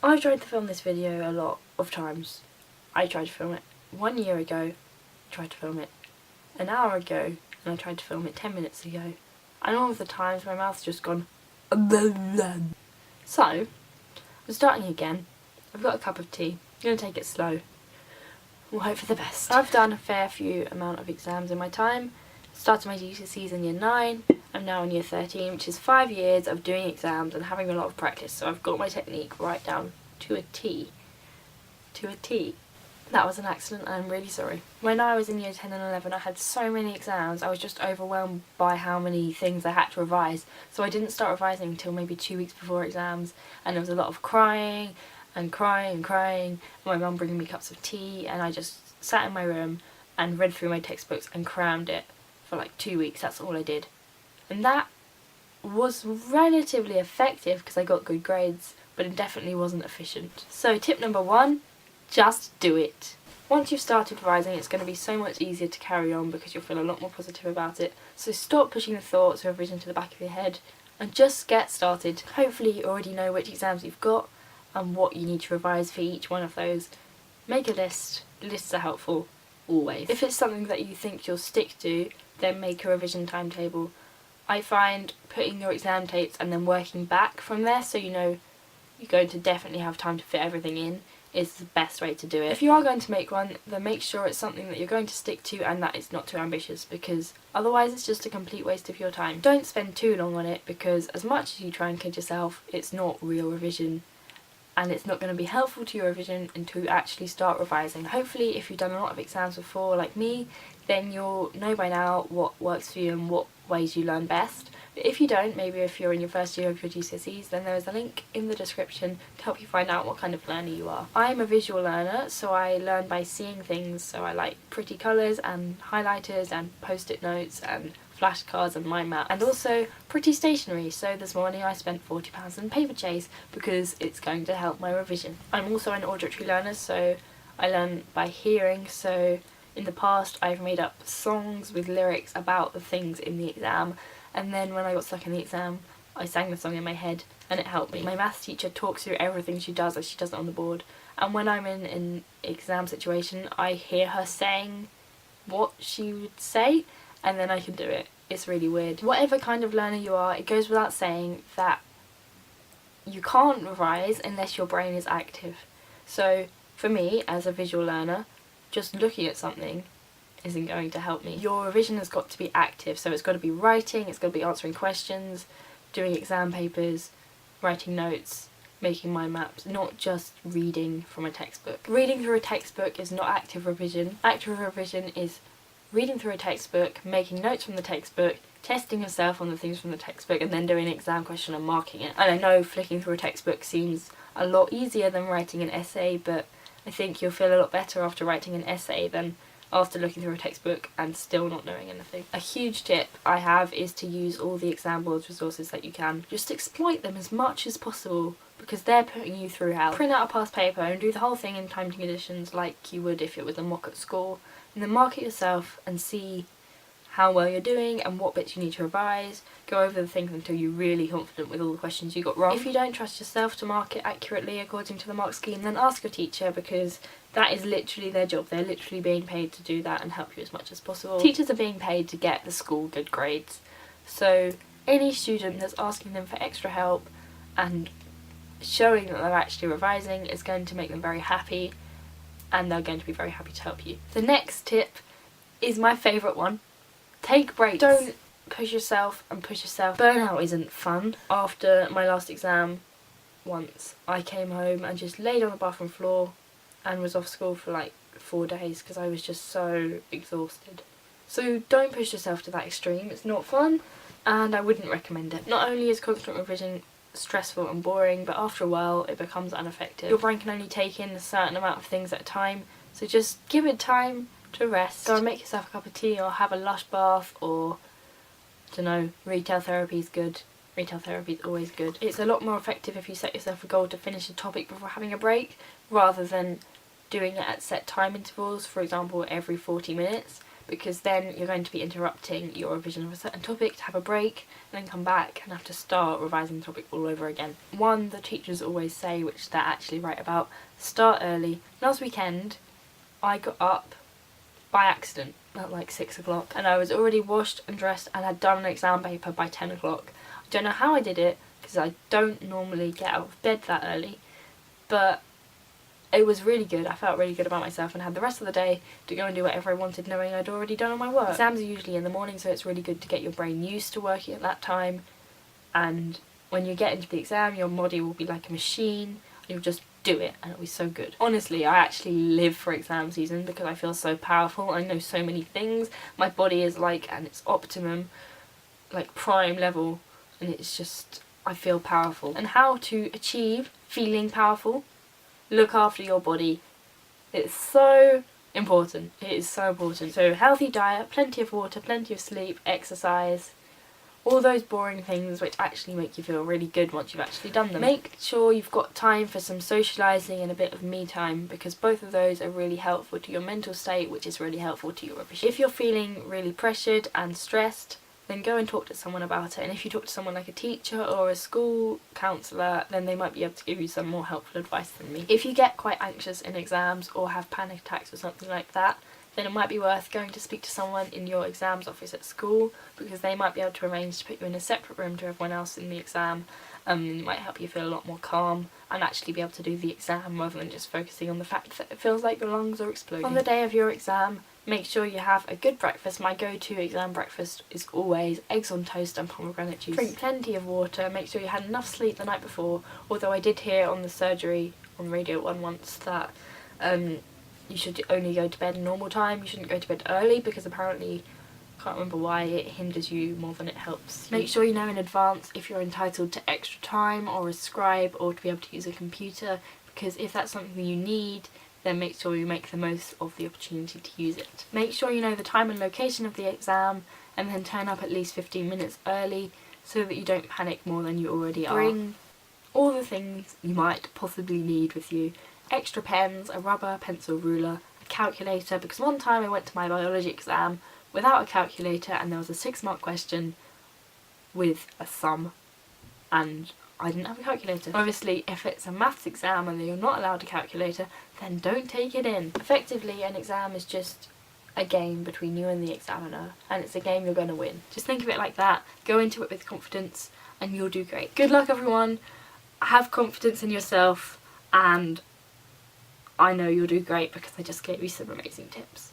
I've tried to film this video a lot of times. I tried to film it 1 year ago, I tried to film it an hour ago, and I tried to film it 10 minutes ago. And all of the times my mouth's just gone So, I'm starting again. I've got a cup of tea. I'm going to take it slow. We'll hope for the best. I've done a fair few amount of exams in my time. Started my GCSEs in year 9. I'm now in year 13, which is 5 years of doing exams and having a lot of practice. So I've got my technique right down to a T. To a T. That was an accident and I'm really sorry. When I was in year 10 and 11 I had so many exams, I was just overwhelmed by how many things I had to revise. So I didn't start revising until maybe 2 weeks before exams, and there was a lot of crying and crying and crying, and my mum bringing me cups of tea, and I just sat in my room and read through my textbooks and crammed it for like 2 weeks. That's all I did. And that was relatively effective because I got good grades, but it definitely wasn't efficient. So tip number 1, just do it. Once you've started revising, it's going to be so much easier to carry on because you'll feel a lot more positive about it. So stop pushing the thoughts of revision to the back of your head and just get started. Hopefully you already know which exams you've got and what you need to revise for each one of those. Make a list. Lists are helpful, always. If it's something that you think you'll stick to, then make a revision timetable. I find putting your exam dates and then working back from there so you know you're going to definitely have time to fit everything in is the best way to do it. If you are going to make one, then make sure it's something that you're going to stick to and that it's not too ambitious, because otherwise it's just a complete waste of your time. Don't spend too long on it, because as much as you try and kid yourself, it's not real revision and it's not going to be helpful to your revision until you actually start revising. Hopefully if you've done a lot of exams before like me, then you'll know by now what works for you and what ways you learn best. But if you don't, maybe if you're in your first year of your GCSEs, then there is a link in the description to help you find out what kind of learner you are. I'm a visual learner, so I learn by seeing things, so I like pretty colours and highlighters and post-it notes and flashcards and mind maps, and also pretty stationery. So this morning I spent £40 on paper chase because it's going to help my revision. I'm also an auditory learner, so I learn by hearing, so in the past I've made up songs with lyrics about the things in the exam, and then when I got stuck in the exam I sang the song in my head and it helped me. My maths teacher talks through everything she does as she does it on the board, and when I'm in an exam situation I hear her saying what she would say and then I can do it. It's really weird. Whatever kind of learner you are, it goes without saying that you can't revise unless your brain is active. So for me, as a visual learner, just looking at something isn't going to help me. Your revision has got to be active, so it's got to be writing, it's got to be answering questions, doing exam papers, writing notes, making mind maps, not just reading from a textbook. Reading through a textbook is not active revision. Active revision is reading through a textbook, making notes from the textbook, testing yourself on the things from the textbook, and then doing an exam question and marking it. And I know flicking through a textbook seems a lot easier than writing an essay, but I think you'll feel a lot better after writing an essay than after looking through a textbook and still not knowing anything. A huge tip I have is to use all the exam boards resources that you can. Just exploit them as much as possible because they're putting you through hell. Print out a past paper and do the whole thing in timed conditions like you would if it was a mock at school, and then mark it yourself and see how well you're doing and what bits you need to revise. Go over the things until you're really confident with all the questions you got wrong. If you don't trust yourself to mark it accurately according to the mark scheme, then ask your teacher, because that is literally their job. They're literally being paid to do that and help you as much as possible. Teachers are being paid to get the school good grades. So any student that's asking them for extra help and showing that they're actually revising is going to make them very happy, and they're going to be very happy to help you. The next tip is my favourite one. Take breaks. Don't push yourself and push yourself. Burnout isn't fun. After my last exam once, I came home and just laid on the bathroom floor and was off school for like 4 days because I was just so exhausted. So don't push yourself to that extreme. It's not fun and I wouldn't recommend it. Not only is constant revision stressful and boring, but after a while it becomes ineffective. Your brain can only take in a certain amount of things at a time, so just give it time to rest. Go and make yourself a cup of tea or have a lush bath, or I don't know, retail therapy is good. Retail therapy is always good. It's a lot more effective if you set yourself a goal to finish a topic before having a break, rather than doing it at set time intervals, for example every 40 minutes, because then you're going to be interrupting your revision of a certain topic to have a break and then come back and have to start revising the topic all over again. One, the teachers always say, which they're actually right about, start early. Last weekend I got up by accident at like 6 o'clock and I was already washed and dressed and had done an exam paper by 10 o'clock. I don't know how I did it because I don't normally get out of bed that early, but it was really good. I felt really good about myself and had the rest of the day to go and do whatever I wanted, knowing I'd already done all my work. Exams are usually in the morning, so it's really good to get your brain used to working at that time, and when you get into the exam your body will be like a machine. You'll just do it and it'll be so good. Honestly, I actually live for exam season because I feel so powerful. I know so many things. My body is like at its optimum, like prime level, and it's just, I feel powerful. And how to achieve feeling powerful? Look after your body. It's so important. It is so important. So healthy diet, plenty of water, plenty of sleep, exercise, all those boring things which actually make you feel really good once you've actually done them. Make sure you've got time for some socialising and a bit of me time, because both of those are really helpful to your mental state, which is really helpful to your revision. If you're feeling really pressured and stressed, then go and talk to someone about it. And if you talk to someone like a teacher or a school counsellor, then they might be able to give you some more helpful advice than me. If you get quite anxious in exams or have panic attacks or something like that, then it might be worth going to speak to someone in your exams office at school, because they might be able to arrange to put you in a separate room to everyone else in the exam. It might help you feel a lot more calm and actually be able to do the exam rather than just focusing on the fact that it feels like your lungs are exploding. On the day of your exam, make sure you have a good breakfast. My go-to exam breakfast is always eggs on toast and pomegranate juice. Drink plenty of water, make sure you had enough sleep the night before, although I did hear on the surgery on Radio 1 once that you should only go to bed normal time. You shouldn't go to bed early because apparently, I can't remember why, it hinders you more than it helps. Make sure you know in advance if you're entitled to extra time or a scribe or to be able to use a computer, because if that's something you need, then make sure you make the most of the opportunity to use it. Make sure you know the time and location of the exam and then turn up at least 15 minutes early so that you don't panic more than you already are. Bring all the things you might possibly need with you. Extra pens, a rubber, pencil, ruler, a calculator, because one time I went to my biology exam without a calculator and there was a 6-mark question with a sum and I didn't have a calculator. Obviously, if it's a maths exam and you're not allowed a calculator, then don't take it in. Effectively, an exam is just a game between you and the examiner, and it's a game you're going to win. Just think of it like that, go into it with confidence, and you'll do great. Good luck everyone, have confidence in yourself, and I know you'll do great because I just gave you some amazing tips.